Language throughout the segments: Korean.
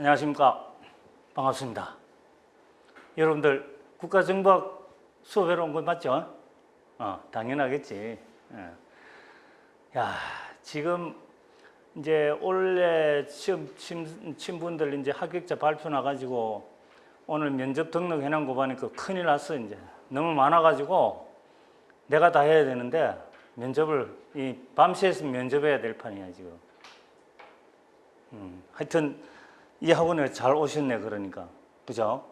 안녕하십니까. 반갑습니다. 여러분들 국가정보학 수업하러 온 거 맞죠? 당연하겠지. 야, 지금 이제 올해 시험 친분들 이제 합격자 발표 나가지고 오늘 면접 등록해놓은 거 보니까 큰일 났어. 이제 너무 많아가지고 내가 다 해야 되는데 면접을 밤새서 면접해야 될 판이야 지금. 하여튼 이 학원에 잘 오셨네. 그러니까 그죠?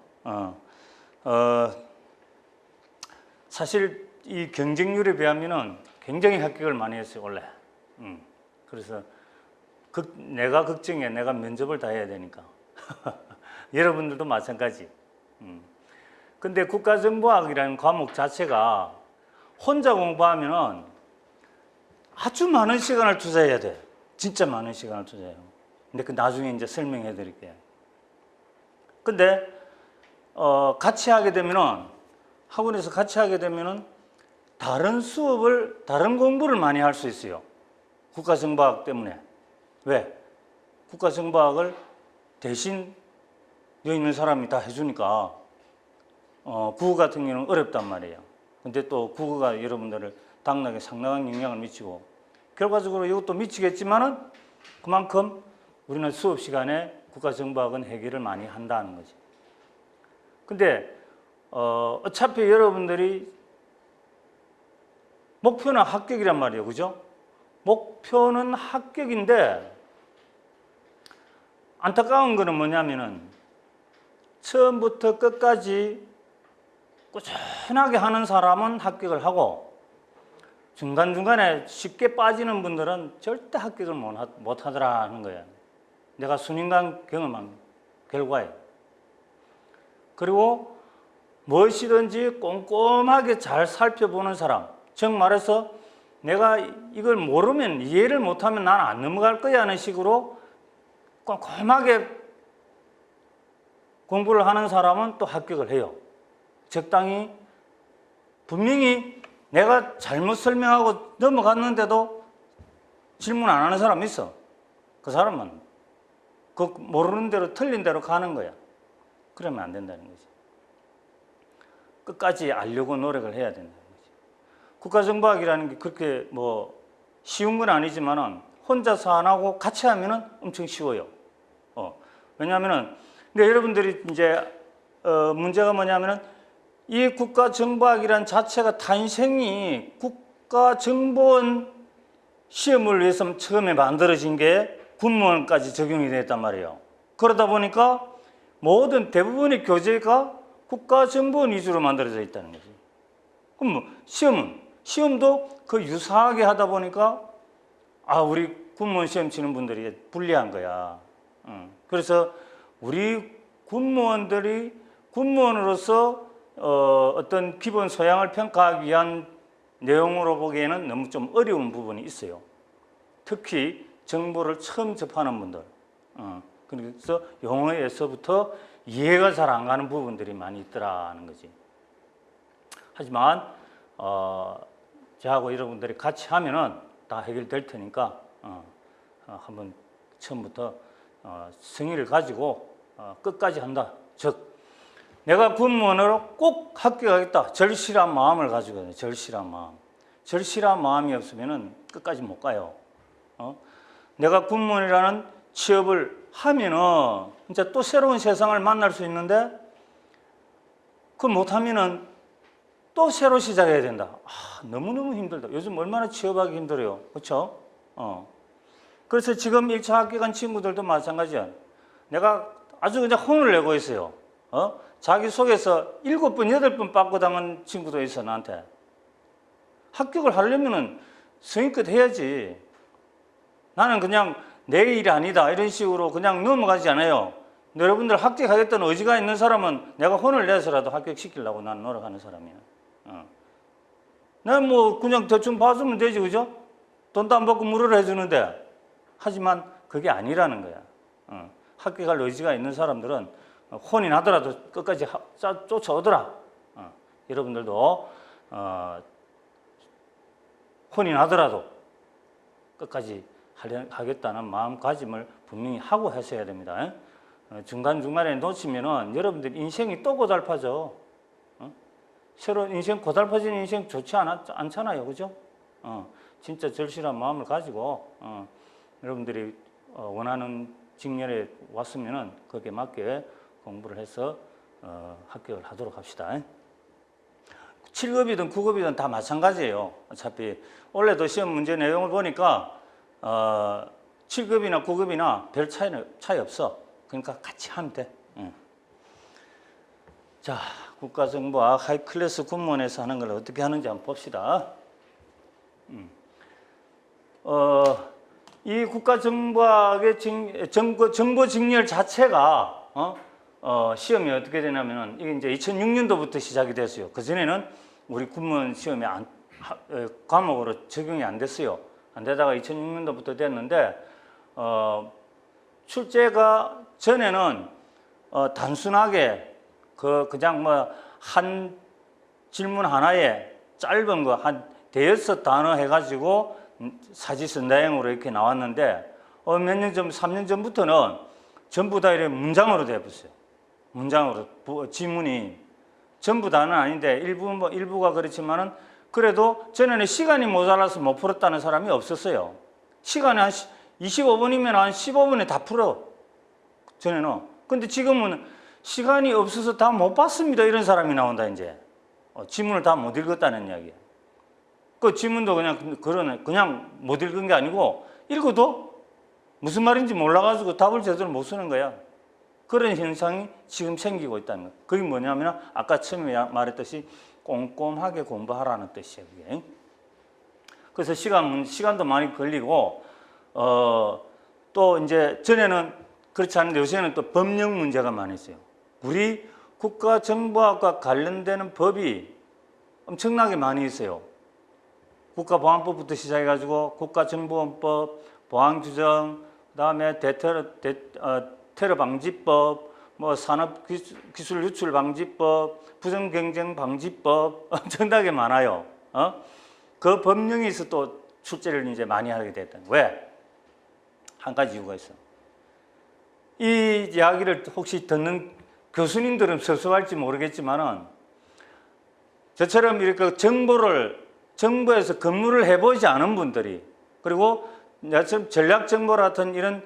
사실 이 경쟁률에 비하면은 굉장히 합격을 많이 했어요 원래. 그래서 내가 걱정해. 내가 면접을 다 해야 되니까. 여러분들도 마찬가지. 근데 국가정보학이라는 과목 자체가 혼자 공부하면은 아주 많은 시간을 투자해야 돼. 진짜 많은 시간을 투자해요. 근데 그 나중에 이제 설명해 드릴게요. 근데 같이 하게 되면은, 학원에서 같이 하게 되면은 다른 수업을, 다른 공부를 많이 할 수 있어요. 국가정보학 때문에. 왜? 국가정보학을 대신 여기 있는 사람이 다 해주니까. 국어 같은 경우는 어렵단 말이에요. 근데 또 국어가 여러분들을 당락에 상당한 영향을 미치고, 결과적으로 이것도 미치겠지만은 그만큼 우리는 수업 시간에 국가정보학은 해결을 많이 한다는 거지. 근데 어차피 여러분들이 목표는 합격이란 말이에요. 그죠? 목표는 합격인데 안타까운 거는 뭐냐면은 처음부터 끝까지 꾸준하게 하는 사람은 합격을 하고 중간중간에 쉽게 빠지는 분들은 절대 합격을 못 하더라는 거예요. 내가 수년간 경험한 결과예요. 그리고 무엇이든지 꼼꼼하게 잘 살펴보는 사람, 즉 말해서 내가 이걸 모르면, 이해를 못하면 난 안 넘어갈 거야 하는 식으로 꼼꼼하게 공부를 하는 사람은 또 합격을 해요. 적당히. 분명히 내가 잘못 설명하고 넘어갔는데도 질문 안 하는 사람이 있어. 그 사람은 그 모르는 대로 틀린 대로 가는 거야. 그러면 안 된다는 거지. 끝까지 알려고 노력을 해야 된다는 거지. 국가정보학이라는 게 그렇게 뭐 쉬운 건 아니지만은 혼자서 안 하고 같이 하면은 엄청 쉬워요. 왜냐하면은 근데 여러분들이 이제 문제가 뭐냐면은 이 국가정보학이란 자체가 탄생이 국가정보원 시험을 위해서 처음에 만들어진 게 군무원까지 적용이 됐단 말이에요. 그러다 보니까 모든 대부분의 교재가 국가정보원 위주로 만들어져 있다는 거지. 그럼 뭐 시험도 그 유사하게 하다 보니까 우리 군무원 시험 치는 분들이 불리한 거야. 그래서 우리 군무원들이 군무원으로서 어떤 기본 소양을 평가하기 위한 내용으로 보기에는 너무 좀 어려운 부분이 있어요. 특히 정보를 처음 접하는 분들. 그래서 용어에서부터 이해가 잘 안 가는 부분들이 많이 있더라는 거지. 하지만 저하고 여러분들이 같이 하면은 다 해결될 테니까 한번 처음부터 성의를 가지고 끝까지 한다. 즉 내가 군무원으로 꼭 합격하겠다. 절실한 마음을 가지고 해야 돼. 절실한 마음. 절실한 마음이 없으면은 끝까지 못 가요. 내가 군무원이라는 취업을 하면은 이제 또 새로운 세상을 만날 수 있는데 그걸 못하면은 또 새로 시작해야 된다. 너무너무 힘들다. 요즘 얼마나 취업하기 힘들어요. 그렇죠? 그래서 지금 1차 합격한 친구들도 마찬가지야. 내가 아주 그냥 혼을 내고 있어요. 자기소개서 7번, 8번 빠꾸 당한 친구도 있어, 나한테. 합격을 하려면은 성의껏 해야지. 나는 그냥 내 일이 아니다 이런 식으로 그냥 넘어가지 않아요. 여러분들 합격하겠다는 의지가 있는 사람은 내가 혼을 내서라도 합격시키려고 나는 노력하는 사람이야. 난 뭐 그냥 대충 봐주면 되지, 그죠? 돈도 안 받고 무료로 해주는데. 하지만 그게 아니라는 거야. 합격할 의지가 있는 사람들은 혼이 나더라도 끝까지 쫓아오더라. 여러분들도 혼이 나더라도 끝까지 하겠다는 마음가짐을 분명히 하고 하셔야 됩니다. 중간중간에 놓치면은 여러분들 인생이 또 고달파져. 새로 인생 고달파진 인생 좋지 않잖아요. 그죠? 진짜 절실한 마음을 가지고 여러분들이 원하는 직렬에 왔으면은 거기에 맞게 공부를 해서 합격을 하도록 합시다. 7급이든 9급이든 다 마찬가지예요. 어차피 원래도 시험 문제 내용을 보니까 7급이나 9급이나 별 차이 없어. 그러니까 같이 하면 돼. 자, 국가정보학 하이클래스 군무원에서 하는 걸 어떻게 하는지 한번 봅시다. 이 국가정보학의 정보 직렬 자체가 시험이 어떻게 되냐면은 이게 이제 2006년도부터 시작이 됐어요. 그 전에는 우리 군무원 시험에 과목으로 적용이 안 됐어요. 안 되다가 2006년도부터 됐는데 출제가 전에는 단순하게 그냥 뭐 한 질문 하나에 짧은 거 한 대여섯 단어 해가지고 사지선다형으로 이렇게 나왔는데 몇 년 전, 3년 전부터는 전부 다 이렇게 문장으로 돼버렸어요. 문장으로 지문이 전부 다는 아닌데 일부가 그렇지만은 그래도 전에는 시간이 모자라서 못 풀었다는 사람이 없었어요. 시간이 한 25분이면 한 15분에 다 풀어. 전에는. 근데 지금은 시간이 없어서 다 못 봤습니다. 이런 사람이 나온다, 이제. 지문을 다 못 읽었다는 이야기예요. 그 지문도 그냥 못 읽은 게 아니고 읽어도 무슨 말인지 몰라가지고 답을 제대로 못 쓰는 거야. 그런 현상이 지금 생기고 있다는 거예요. 그게 뭐냐면 아까 처음에 말했듯이 꼼꼼하게 공부하라는 뜻이에요. 그게. 그래서 시간도 많이 걸리고 또 이제 전에는 그렇지 않은데 요새는 또 법령 문제가 많이 있어요. 우리 국가정보학과 관련되는 법이 엄청나게 많이 있어요. 국가보안법부터 시작해가지고 국가정보원법, 보안규정, 그다음에 테러방지법, 뭐 산업기술유출방지법, 부정경쟁방지법 엄청나게 많아요. 그 법령에서 또 출제를 이제 많이 하게 됐다. 왜? 한 가지 이유가 있어. 이 이야기를 혹시 듣는 교수님들은 섭섭할지 모르겠지만은 저처럼 이렇게 정보에서 근무를 해보지 않은 분들이 그리고 나처럼 전략정보 같은 이런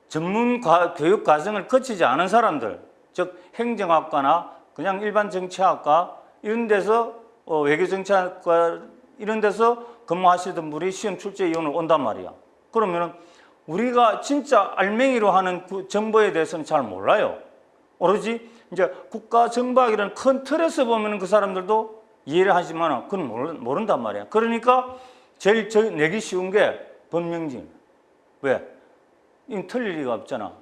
전문 교육 과정을 거치지 않은 사람들, 즉 행정학과나 그냥 일반 정치학과 이런 데서 외교정치학과 이런 데서 근무하시던 분이 시험 출제위원을 온단 말이야. 그러면은 우리가 진짜 알맹이로 하는 그 정보에 대해서는 잘 몰라요. 오로지 이제 국가정보학이라는 큰 틀에서 보면 그 사람들도 이해를 하지만 그건 모른단 말이야. 그러니까 제일 내기 쉬운 게 법령징. 왜? 이건 틀릴 리가 없잖아.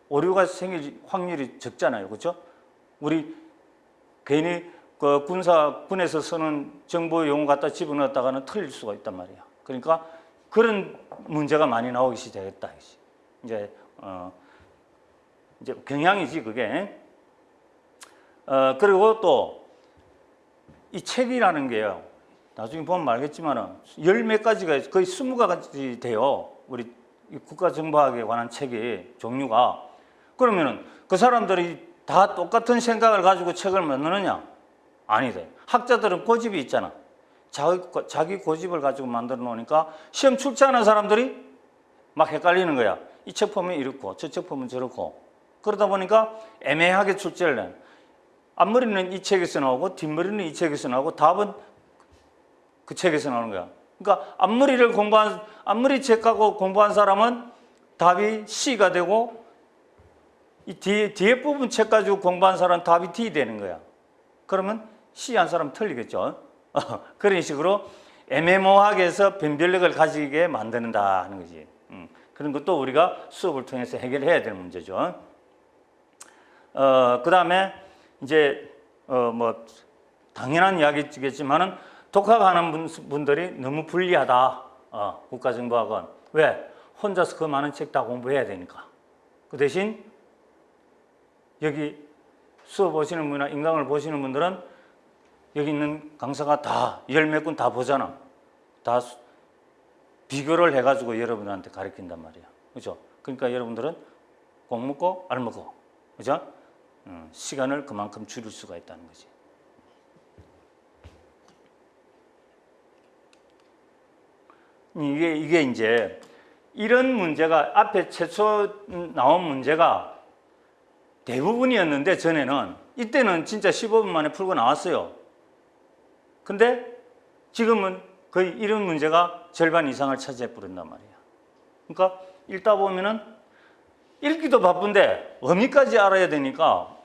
오류가 생길 확률이 적잖아요. 그렇죠? 우리 괜히 그 군에서 쓰는 정보 용어 갖다 집어넣었다가는 틀릴 수가 있단 말이야. 그러니까 그런 문제가 많이 나오기 시작했다. 이제 경향이지 그게. 그리고 또 이 책이라는 게요. 나중에 보면 알겠지만은 열 몇 가지가 거의 20가지 돼요. 우리 국가정보학에 관한 책이 종류가. 그러면은 그 사람들이 다 똑같은 생각을 가지고 책을 만드느냐? 아니다. 학자들은 고집이 있잖아. 자기 고집을 가지고 만들어 놓으니까 시험 출제하는 사람들이 막 헷갈리는 거야. 이 책 보면 이렇고 저 책 보면 저렇고. 그러다 보니까 애매하게 출제를 해. 앞머리는 이 책에서 나오고 뒷머리는 이 책에서 나오고 답은 그 책에서 나오는 거야. 그러니까 앞머리 책하고 공부한 사람은 답이 C가 되고 이 뒤에 부분 책 가지고 공부한 사람은 답이 D 되는 거야. 그러면 C 한 사람 틀리겠죠. 그런 식으로 애매모호하게 해서 변별력을 가지게 만드는다 하는 거지. 그런 것도 우리가 수업을 통해서 해결해야 될 문제죠. 그 다음에 이제 뭐 당연한 이야기겠지만은 독학하는 분들이 너무 불리하다. 국가정보학은 왜? 혼자서 그 많은 책 다 공부해야 되니까. 그 대신 여기 수업 보시는 분이나 인강을 보시는 분들은 여기 있는 강사가 다 열 몇 권 다 보잖아. 다 비교를 해가지고 여러분한테 가르친단 말이야. 그렇죠? 그러니까 여러분들은 공 먹고 알 먹고, 그죠? 시간을 그만큼 줄일 수가 있다는 거지. 이게 이제 이런 문제가 앞에 최초 나온 문제가 대부분이었는데 전에는 이때는 진짜 15분 만에 풀고 나왔어요. 근데 지금은 거의 이런 문제가 절반 이상을 차지해 버린단 말이야. 그러니까 읽다 보면은 읽기도 바쁜데 의미까지 알아야 되니까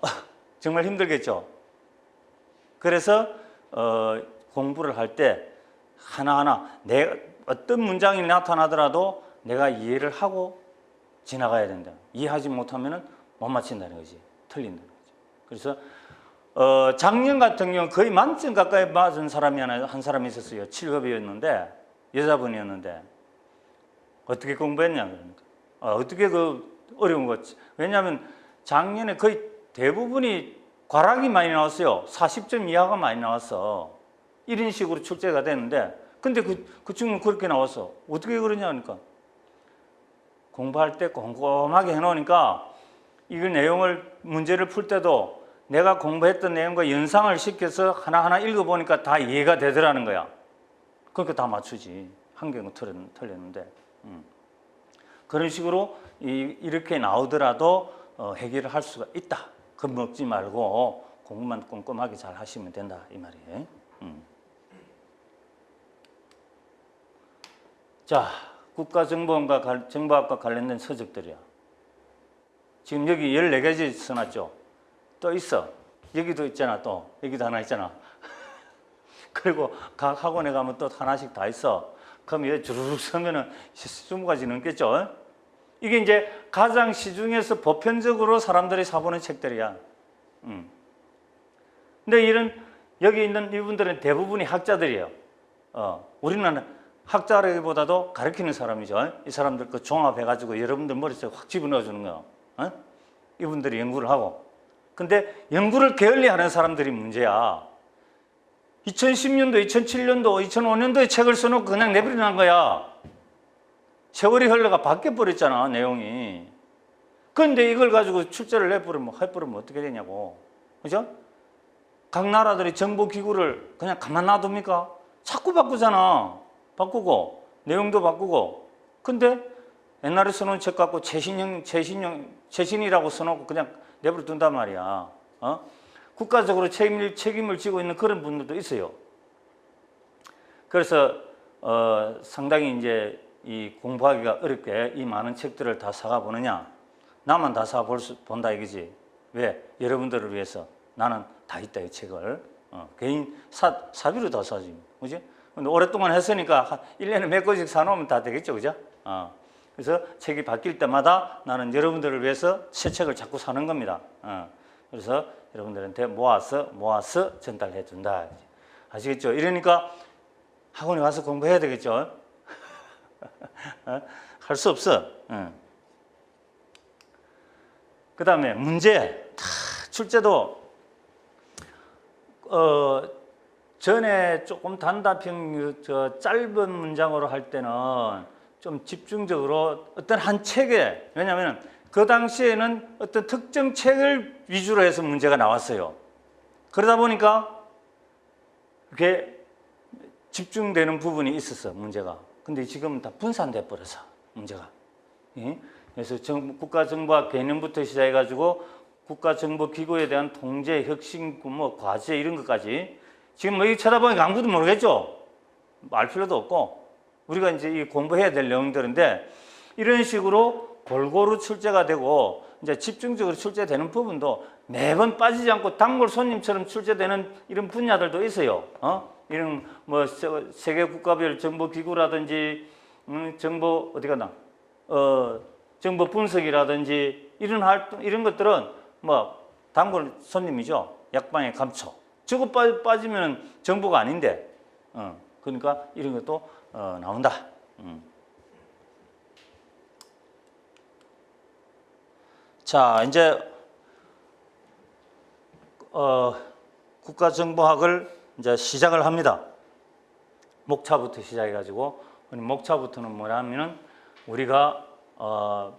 정말 힘들겠죠. 그래서 공부를 할 때 하나하나 내가 어떤 문장이 나타나더라도 내가 이해를 하고 지나가야 된다. 이해하지 못하면은 못 맞힌다는 거지. 틀린다는 거지. 그래서 작년 같은 경우 거의 만점 가까이 맞은 사람이 한 사람이 있었어요. 7급이었는데 여자분이었는데 어떻게 공부했냐 그러니까 어떻게 그 어려운 거지. 왜냐하면 작년에 거의 대부분이 과락이 많이 나왔어요. 40점 이하가 많이 나왔어. 이런 식으로 출제가 되는데 근데 그 친구는 그렇게 나왔어. 어떻게 그러냐 하니까 공부할 때 꼼꼼하게 해놓으니까 이 내용을 문제를 풀 때도 내가 공부했던 내용과 연상을 시켜서 하나하나 읽어보니까 다 이해가 되더라는 거야. 그러니까 다 맞추지. 한 개는 틀렸는데. 그런 식으로 이렇게 나오더라도 해결을 할 수가 있다. 겁먹지 말고 공부만 꼼꼼하게 잘 하시면 된다 이 말이에요. 자, 국가정보원과 정보학과 관련된 서적들이야. 지금 여기 14가지 써놨죠. 또 있어. 여기도 있잖아. 또 여기도 하나 있잖아. 그리고 각 학원에 가면 또 하나씩 다 있어. 그럼 이제 주르륵 서면은 20가지 넘겠죠. 이게 이제 가장 시중에서 보편적으로 사람들이 사보는 책들이야. 근데 여기 있는 이분들은 대부분이 학자들이에요. 우리는 학자라기보다도 가르치는 사람이죠. 이 사람들 그 종합해가지고 여러분들 머릿속에 확 집어넣어주는 거예요. 이분들이 연구를 하고. 근데 연구를 게을리하는 사람들이 문제야. 2010년도, 2007년도, 2005년도에 책을 써놓고 그냥 내버리는 거야. 세월이 흘러가 바뀌어버렸잖아, 내용이. 그런데 이걸 가지고 출제를 해버리면 어떻게 되냐고. 그죠? 각 나라들이 정보기구를 그냥 가만 놔둡니까? 자꾸 바꾸잖아. 바꾸고, 내용도 바꾸고. 근데 옛날에 써놓은 책 갖고 최신이라고 써놓고 그냥 내버려 둔단 말이야. 국가적으로 책임을 지고 있는 그런 분들도 있어요. 그래서 상당히 이제 이 공부하기가 어렵게 이 많은 책들을 다 사가 보느냐? 나만 다 사가 본다 이거지. 왜? 여러분들을 위해서 나는 다 있다 이 책을. 개인 사비로 다 사지. 그지? 근데 오랫동안 했으니까 1년에 몇 권씩 사놓으면 다 되겠죠. 그죠? 그래서 책이 바뀔 때마다 나는 여러분들을 위해서 새 책을 자꾸 사는 겁니다. 그래서 여러분들한테 모아서 전달해 준다. 아시겠죠? 이러니까 학원에 와서 공부해야 되겠죠? 할 수 없어. 그 다음에 문제. 출제도 전에 조금 단답형 짧은 문장으로 할 때는 좀 집중적으로 어떤 한 책에, 왜냐하면 그 당시에는 어떤 특정 책을 위주로 해서 문제가 나왔어요. 그러다 보니까 그게 집중되는 부분이 있었어, 문제가. 근데 지금은 다 분산돼 버려서 문제가. 그래서 국가정보학 개념부터 시작해가지고 국가정보기구에 대한 통제, 혁신, 과제 이런 것까지 지금 여기 쳐다보니까 아무도 모르겠죠. 알 필요도 없고 우리가 이제 이 공부해야 될 내용들인데 이런 식으로 골고루 출제가 되고 이제 집중적으로 출제되는 부분도 매번 빠지지 않고 단골 손님처럼 출제되는 이런 분야들도 있어요. 이런 뭐 세계 국가별 정보 기구라든지 정보 어디 갔나? 정보 분석이라든지 이런 활동 이런 것들은 뭐 단골 손님이죠. 약방의 감초. 저거 빠지면 정보가 아닌데. 그러니까 이런 것도 나온다. 자, 이제 국가정보학을 이제 시작을 합니다. 목차부터 시작해가지고 목차부터는 뭐냐면은 우리가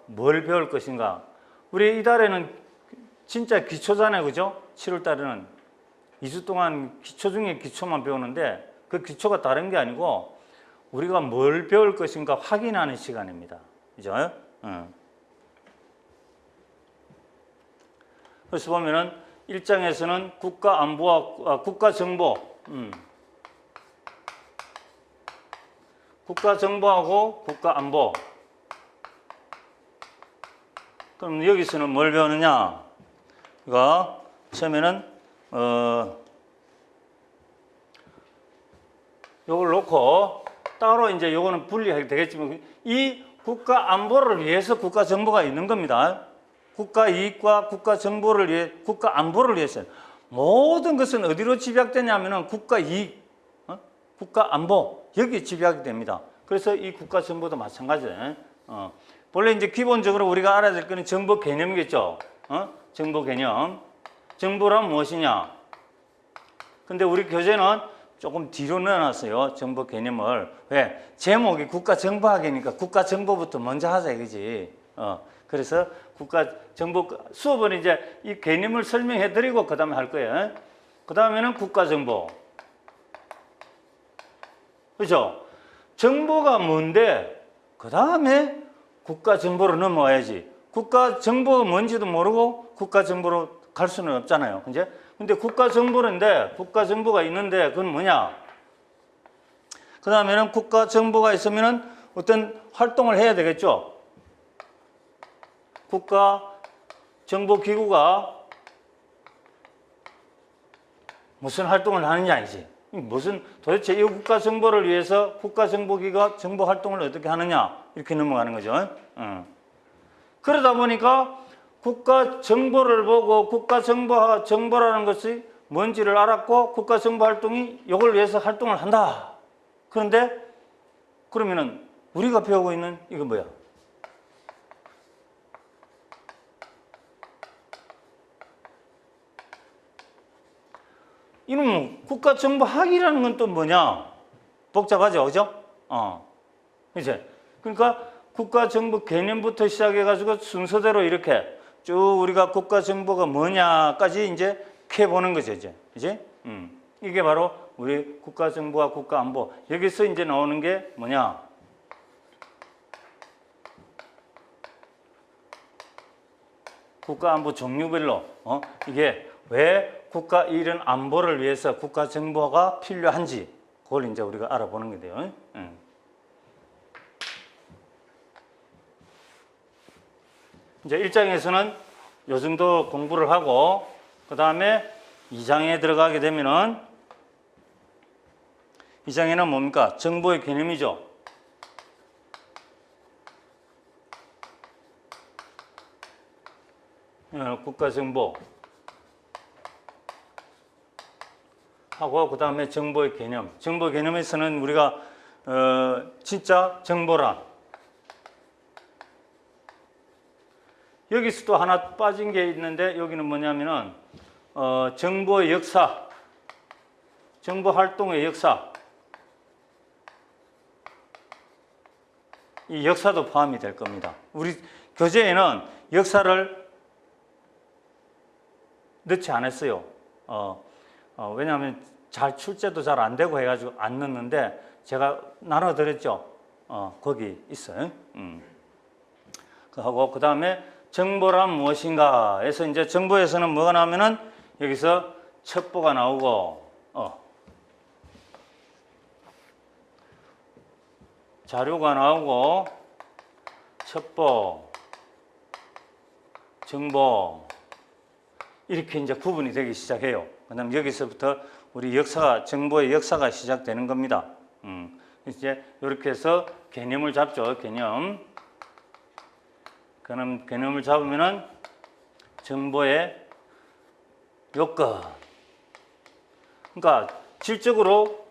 뭘 배울 것인가. 우리 이달에는 진짜 기초잖아요. 그죠? 7월 달에는 2주 동안 기초 중에 기초만 배우는데 그 기초가 다른 게 아니고 우리가 뭘 배울 것인가 확인하는 시간입니다. 그죠? 그래서 보면은 1장에서는 국가 안보와 국가 정보, 국가 정보하고 국가 안보. 그럼 여기서는 뭘 배우느냐? 이거 처음에는 요걸 놓고 따로 이제 요거는 분리하게 되겠지만 이 국가 안보를 위해서 국가 정보가 있는 겁니다. 국가 이익과 국가 정보를 위해 국가 안보를 위해서 모든 것은 어디로 집약되냐면은 국가 이익, 국가 안보 여기 집약이 됩니다. 그래서 이 국가 정보도 마찬가지예요. 원래 이제 기본적으로 우리가 알아야 될 거는 정보 개념이겠죠. 정보 개념. 정보란 무엇이냐? 근데 우리 교재는 조금 뒤로 넣어놨어요. 정보 개념을. 왜? 제목이 국가정보학이니까 국가정보부터 먼저 하자 이거지. 그래서 국가정보 수업은 이제 이 개념을 설명해 드리고 그 다음에 할 거예요. 그 다음에는 국가정보. 그렇죠? 정보가 뭔데 그 다음에 국가정보로 넘어와야지. 국가정보가 뭔지도 모르고 국가정보로 갈 수는 없잖아요. 그죠? 근데 국가정보인데 국가정보가 있는데 그건 뭐냐? 그 다음에는 국가정보가 있으면은 어떤 활동을 해야 되겠죠. 국가정보기구가 무슨 활동을 하느냐 이제. 무슨 도대체 이 국가정보를 위해서 국가정보기구가 정보활동을 어떻게 하느냐 이렇게 넘어가는 거죠. 그러다 보니까 국가정보를 보고 국가정보라는 것이 뭔지를 알았고 국가정보활동이 이걸 위해서 활동을 한다. 그런데 그러면은 우리가 배우고 있는 이건 뭐야? 이놈 국가정보학이라는 건 또 뭐냐? 복잡하죠, 그죠? 이제 그러니까 국가정보 개념부터 시작해가지고 순서대로 이렇게 쭉 우리가 국가정보가 뭐냐까지 이제 캐보는 거죠, 이제. 이게 바로 우리 국가정보와 국가안보. 여기서 이제 나오는 게 뭐냐? 국가안보 종류별로, 이게 왜 국가 이런 안보를 위해서 국가정보가 필요한지 그걸 이제 우리가 알아보는 거예요. 이제 1장에서는 요 정도 공부를 하고 그 다음에 2장에 들어가게 되면은 2장에는 뭡니까? 정보의 개념이죠. 국가정보 하고 그 다음에 정보의 개념. 정보 개념에서는 우리가 진짜 정보란 여기서 또 하나 빠진 게 있는데 여기는 뭐냐면은 정보의 역사, 정보 활동의 역사. 이 역사도 포함이 될 겁니다. 우리 교재에는 역사를 넣지 않았어요. 왜냐하면 출제도 잘 안 되고 해가지고 안 넣는데 제가 나눠드렸죠. 거기 있어요. 하고 그 다음에 정보란 무엇인가 해서 이제 정보에서는 뭐가 나오면은 여기서 첩보가 나오고 자료가 나오고 첩보, 정보 이렇게 이제 구분이 되기 시작해요. 그다음 여기서부터 우리 역사가 정보의 역사가 시작되는 겁니다. 이제 이렇게 해서 개념을 잡죠. 개념을 잡으면은 정보의 요건. 그러니까 질적으로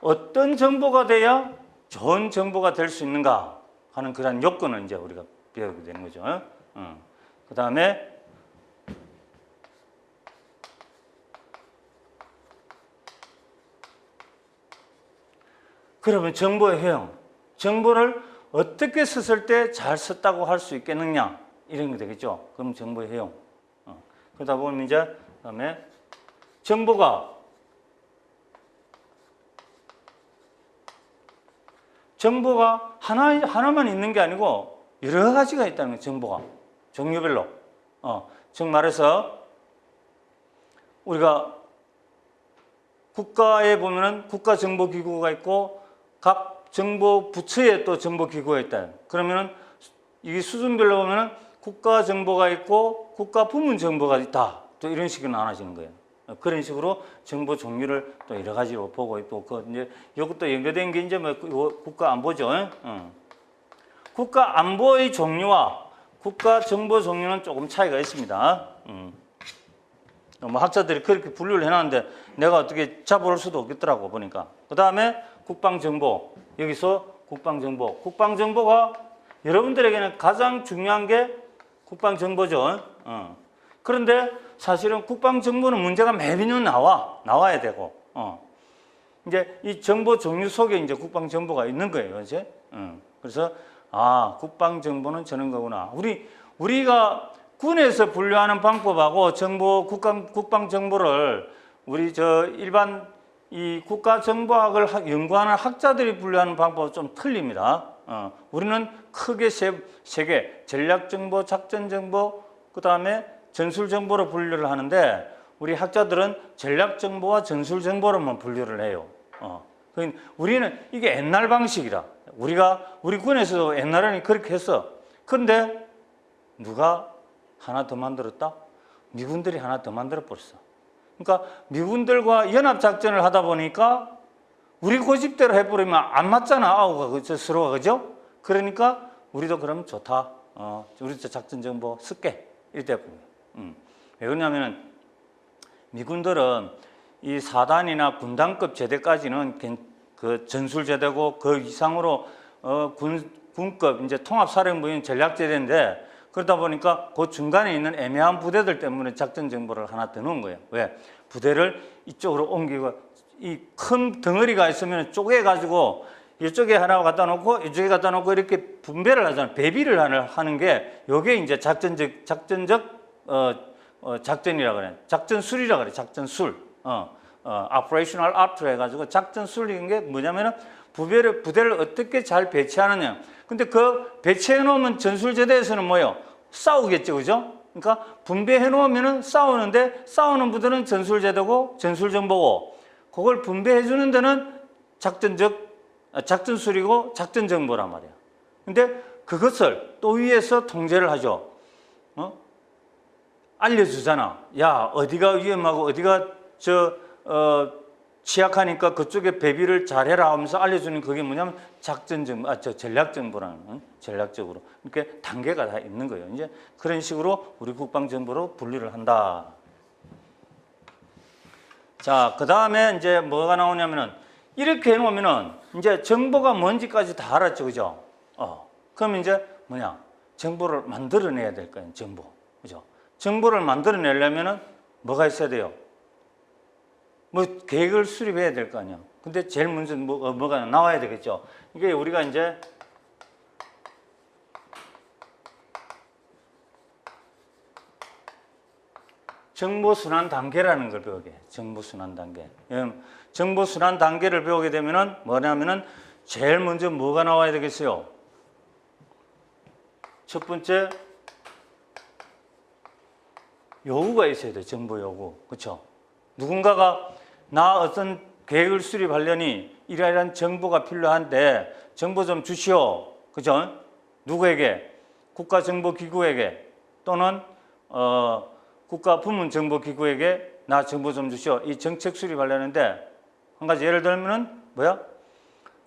어떤 정보가 돼야 좋은 정보가 될 수 있는가 하는 그런 요건을 이제 우리가 배우게 되는 거죠. 그 다음에 그러면 정보의 효용, 정보를 어떻게 썼을 때 잘 썼다고 할 수 있겠느냐 이런 게 되겠죠. 그럼 정보의 해용. 그러다 보면 이제 그다음에 정보가 하나만 있는 게 아니고 여러 가지가 있다는 거예요. 정보가 종류별로. 즉 말해서 우리가 국가에 보면은 국가정보기구가 있고 각 정보 부처에 또 정보기구가 있다. 그러면은 이게 수준별로 보면은 국가정보가 있고 국가부문정보가 있다. 또 이런 식으로 나눠지는 거예요. 그런 식으로 정보 종류를 또 여러 가지로 보고 있고, 이제 이것도 연결된 게 이제 뭐 국가안보죠. 국가안보의 종류와 국가정보 종류는 조금 차이가 있습니다. 뭐 학자들이 그렇게 분류를 해놨는데 내가 어떻게 잡아올 수도 없겠더라고 보니까. 그 다음에 국방정보. 여기서 국방정보. 국방정보가 여러분들에게는 가장 중요한 게 국방정보죠. 그런데 사실은 국방정보는 문제가 매년 나와야 되고, 이제 이 정보 종류 속에 이제 국방정보가 있는 거예요, 이제. 그래서 국방정보는 저런 거구나. 우리가 군에서 분류하는 방법하고 국방정보를 우리 일반 이 국가정보학을 연구하는 학자들이 분류하는 방법은 좀 틀립니다. 우리는 크게 세 개, 전략정보, 작전정보, 그 다음에 전술정보로 분류를 하는데 우리 학자들은 전략정보와 전술정보로만 분류를 해요. 우리는 이게 옛날 방식이라. 우리 군에서도 옛날에는 그렇게 했어. 그런데 누가 하나 더 만들었다? 미군들이 하나 더 만들어 버렸어. 그러니까 미군들과 연합작전을 하다 보니까 우리 고집대로 해버리면 안 맞잖아. 서로가, 그죠? 그러니까 우리도 그러면 좋다. 우리도 작전정보 쓸게. 이렇게 보면. 왜 그러냐면은 미군들은 이 4단이나 군단급 제대까지는 그 전술제대고 그 이상으로 군급 이제 통합사령부인 전략제대인데 그러다 보니까 그 중간에 있는 애매한 부대들 때문에 작전 정보를 하나 더 넣은 거예요. 왜? 부대를 이쪽으로 옮기고 이 큰 덩어리가 있으면 쪼개가지고 이쪽에 하나 갖다 놓고 이쪽에 갖다 놓고 이렇게 분배를 하잖아요. 배비를 하는 게 이게 이제 작전적 작전이라 그래. 작전술이라 그래. 작전술. operational art 해가지고 작전술인 게 뭐냐면은 부대를 어떻게 잘 배치하느냐. 근데 그 배치해 놓으면 전술제대에서는 뭐예요? 싸우겠죠, 그죠? 그러니까 분배해 놓으면은 싸우는데 싸우는 부대는 전술제대고 전술정보고 그걸 분배해 주는 데는 작전술이고 작전정보란 말이야. 근데 그것을 또 위에서 통제를 하죠. 알려주잖아. 야, 어디가 위험하고 어디가 취약하니까 그쪽에 배비를 잘해라 하면서 알려주는 그게 뭐냐면 전략정보라는 전략적으로 이렇게 단계가 다 있는 거예요. 이제 그런 식으로 우리 국방정보로 분류를 한다. 자, 그 다음에 이제 뭐가 나오냐면은 이렇게 해놓으면은 이제 정보가 뭔지까지 다 알았죠, 그죠? 그럼 이제 뭐냐? 정보를 만들어내야 될 거예요, 정보, 그죠? 정보를 만들어내려면은 뭐가 있어야 돼요? 뭐 계획을 수립해야 될 거 아니야. 근데 제일 먼저 뭐가 나와야 되겠죠. 이게 우리가 이제 정보순환 단계라는 걸 배우게. 정보순환 단계. 정보순환 단계를 배우게 되면은 뭐냐면은 제일 먼저 뭐가 나와야 되겠어요? 첫 번째 요구가 있어야 돼. 정보 요구. 그렇죠? 누군가가 나 어떤 계획을 수립하려니 이러이러한 정보가 필요한데 정보 좀 주시오. 그죠? 누구에게? 국가정보기구에게 또는 국가부문정보기구에게 나 정보 좀 주시오. 이 정책 수립하려는데 한 가지 예를 들면은 뭐야?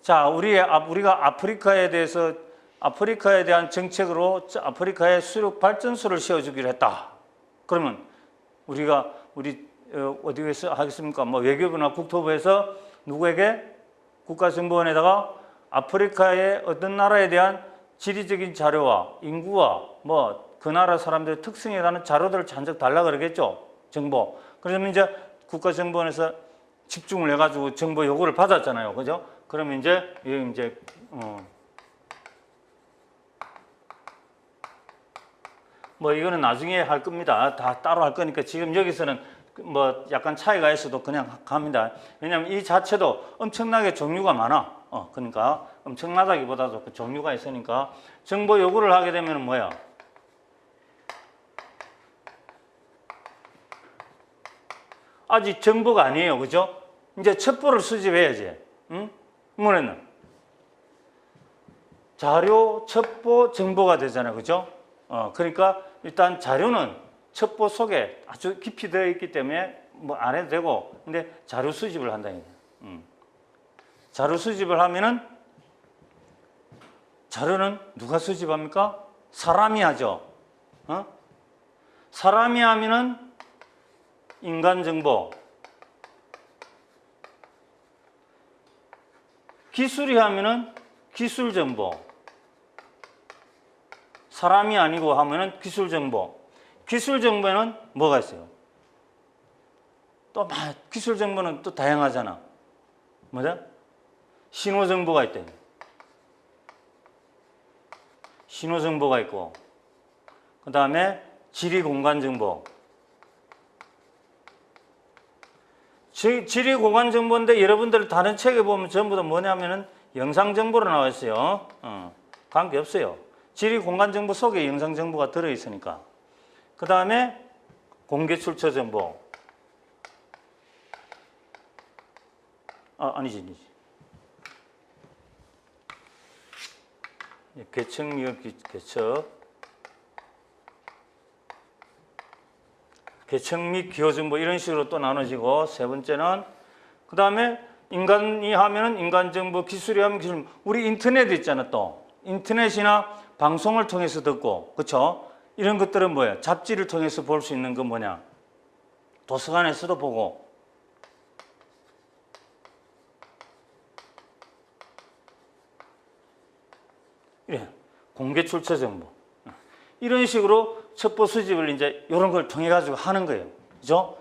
자, 우리가 아프리카에 대한 정책으로 아프리카에 수력 발전소를 세워주기로 했다. 그러면 우리 어디에서 하겠습니까? 뭐 외교부나 국토부에서 누구에게? 국가정보원에다가 아프리카의 어떤 나라에 대한 지리적인 자료와 인구와 뭐 그 나라 사람들의 특성에 대한 자료들을 잔뜩 달라 그러겠죠. 정보. 그러면 이제 국가정보원에서 집중을 해가지고 정보 요구를 받았잖아요. 그죠? 그러면 뭐 이거는 나중에 할 겁니다. 다 따로 할 거니까 지금 여기서는 뭐 약간 차이가 있어도 그냥 갑니다. 왜냐하면 이 자체도 엄청나게 종류가 많아. 그러니까 엄청나다기보다도 그 종류가 있으니까 정보 요구를 하게 되면 뭐야? 아직 정보가 아니에요. 그죠? 이제 첩보를 수집해야지. 응? 뭐랬나? 자료, 첩보, 정보가 되잖아요. 그죠? 그러니까 일단 자료는 첩보 속에 아주 깊이 되어 있기 때문에 뭐 안 해도 되고, 근데 자료 수집을 한다. 자료 수집을 하면은 자료는 누가 수집합니까? 사람이 하죠. 사람이 하면은 인간 정보, 기술이 하면은 기술 정보, 사람이 아니고 하면은 기술 정보. 기술 정보는 뭐가 있어요? 또 기술 정보는 또 다양하잖아. 뭐죠? 신호 정보가 있대. 신호 정보가 있고, 그 다음에 지리 공간 정보. 지리 공간 정보인데 여러분들 다른 책에 보면 전부 다 뭐냐면은 영상 정보로 나와 있어요. 관계 없어요. 지리 공간 정보 속에 영상 정보가 들어 있으니까. 그 다음에 공개 출처 정보. 아니지. 개척, 미흡, 개척 및 기호 정보 이런 식으로 또 나눠지고, 세 번째는 그 다음에 인간이 하면은 인간 정보, 기술이 하면 기술. 우리 인터넷 있잖아. 또 인터넷이나 방송을 통해서 듣고, 그렇죠? 이런 것들은 뭐야? 잡지를 통해서 볼 수 있는 건 뭐냐? 도서관에서도 보고, 이래 공개 출처 정보 이런 식으로 첩보 수집을 이제 이런 걸 통해 가지고 하는 거예요. 그죠?